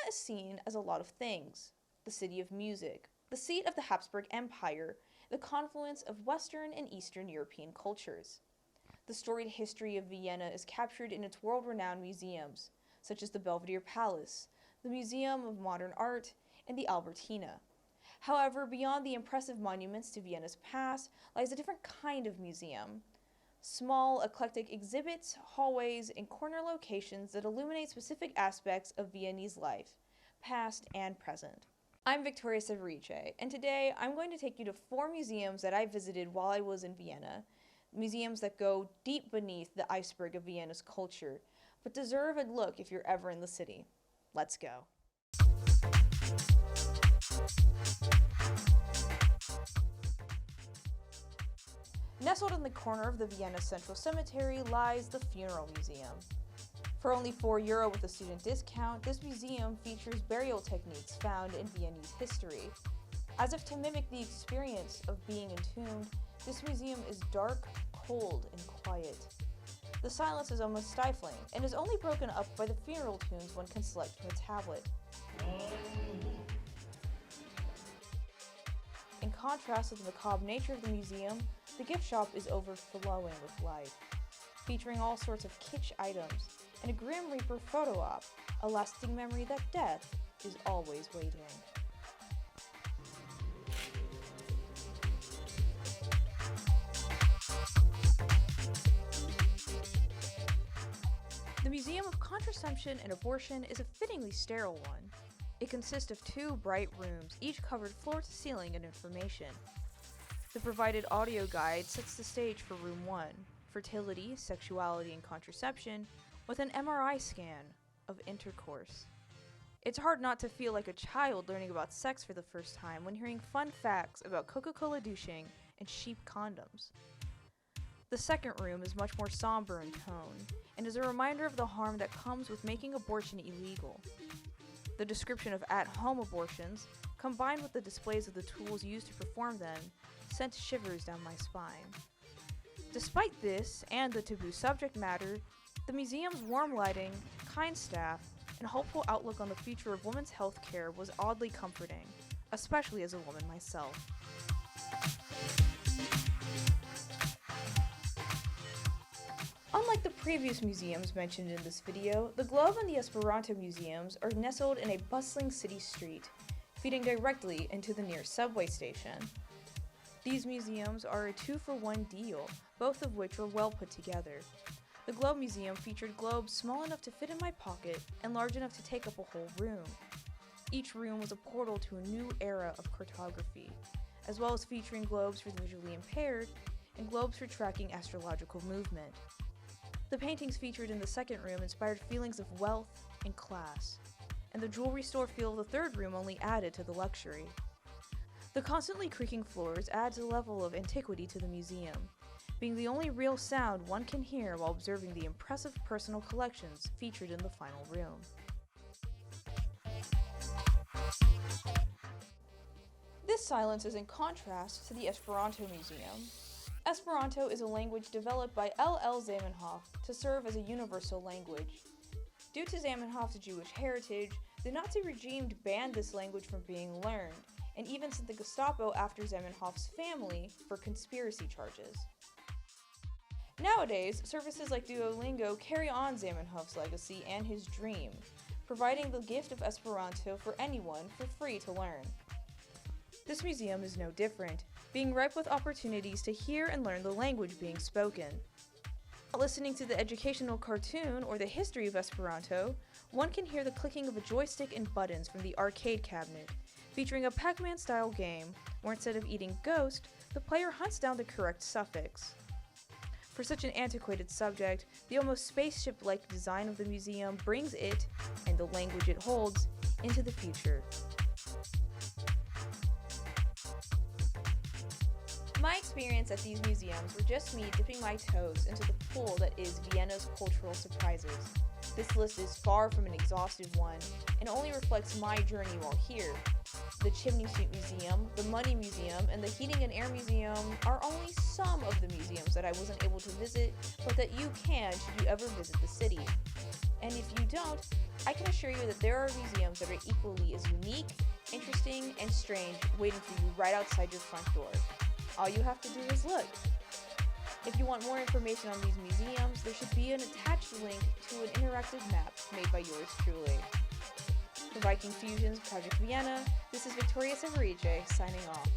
is seen as a lot of things: the city of music, the seat of the Habsburg Empire, the confluence of Western and Eastern European cultures. The storied history of Vienna is captured in its world-renowned museums, such as the Belvedere Palace, the Museum of Modern Art, and the Albertina. However, beyond the impressive monuments to Vienna's past lies a different kind of museum. Small, eclectic exhibits, hallways, and corner locations that illuminate specific aspects of Viennese life, past and present. I'm Victoria Severiche, and today I'm going to take you to 4 museums that I visited while I was in Vienna. Museums that go deep beneath the iceberg of Vienna's culture, but deserve a look if you're ever in the city. Let's go. Nestled in the corner of the Vienna Central Cemetery lies the Funeral Museum. For only €4 with a student discount, this museum features burial techniques found in Viennese history. As if to mimic the experience of being entombed, this museum is dark, cold, and quiet. The silence is almost stifling, and is only broken up by the funeral tunes one can select from a tablet. In contrast to the macabre nature of the museum, the gift shop is overflowing with life, featuring all sorts of kitsch items, and a Grim Reaper photo op, a lasting memory that death is always waiting. The Museum of Contraception and Abortion is a fittingly sterile one. It consists of 2 bright rooms, each covered floor to ceiling in information. The provided audio guide sets the stage for Room 1, Fertility, Sexuality, and Contraception, with an MRI scan of intercourse. It's hard not to feel like a child learning about sex for the first time when hearing fun facts about Coca-Cola douching and sheep condoms. The second room is much more somber in tone, and is a reminder of the harm that comes with making abortion illegal. The description of at-home abortions, combined with the displays of the tools used to perform them, sent shivers down my spine. Despite this, and the taboo subject matter, the museum's warm lighting, kind staff, and hopeful outlook on the future of women's health care was oddly comforting, especially as a woman myself. Unlike the previous museums mentioned in this video, the Globe and the Esperanto museums are nestled in a bustling city street, feeding directly into the nearest subway station. These museums are a 2-for-1 deal, both of which were well put together. The Globe Museum featured globes small enough to fit in my pocket and large enough to take up a whole room. Each room was a portal to a new era of cartography, as well as featuring globes for the visually impaired and globes for tracking astrological movement. The paintings featured in the second room inspired feelings of wealth and class, and the jewelry store feel of the third room only added to the luxury. The constantly creaking floors adds a level of antiquity to the museum, being the only real sound one can hear while observing the impressive personal collections featured in the final room. This silence is in contrast to the Esperanto Museum. Esperanto is a language developed by L.L. Zamenhof to serve as a universal language. Due to Zamenhof's Jewish heritage, the Nazi regime banned this language from being learned, and even sent the Gestapo after Zamenhof's family for conspiracy charges. Nowadays, services like Duolingo carry on Zamenhof's legacy and his dream, providing the gift of Esperanto for anyone for free to learn. This museum is no different, being ripe with opportunities to hear and learn the language being spoken. Listening to the educational cartoon or the history of Esperanto, one can hear the clicking of a joystick and buttons from the arcade cabinet, featuring a Pac-Man style game where instead of eating ghost, the player hunts down the correct suffix. For such an antiquated subject, the almost spaceship-like design of the museum brings it, and the language it holds, into the future. My experience at these museums were just me dipping my toes into the pool that is Vienna's cultural surprises. This list is far from an exhaustive one, and only reflects my journey while here. The Chimney Sweep Museum, the Money Museum, and the Heating and Air Museum are only some of the museums that I wasn't able to visit, but that you can should you ever visit the city. And if you don't, I can assure you that there are museums that are equally as unique, interesting, and strange waiting for you right outside your front door. All you have to do is look. If you want more information on these museums, there should be an attached link to an interactive map made by yours truly. For Viking Fusion's Project Vienna, this is Victoria Severice signing off.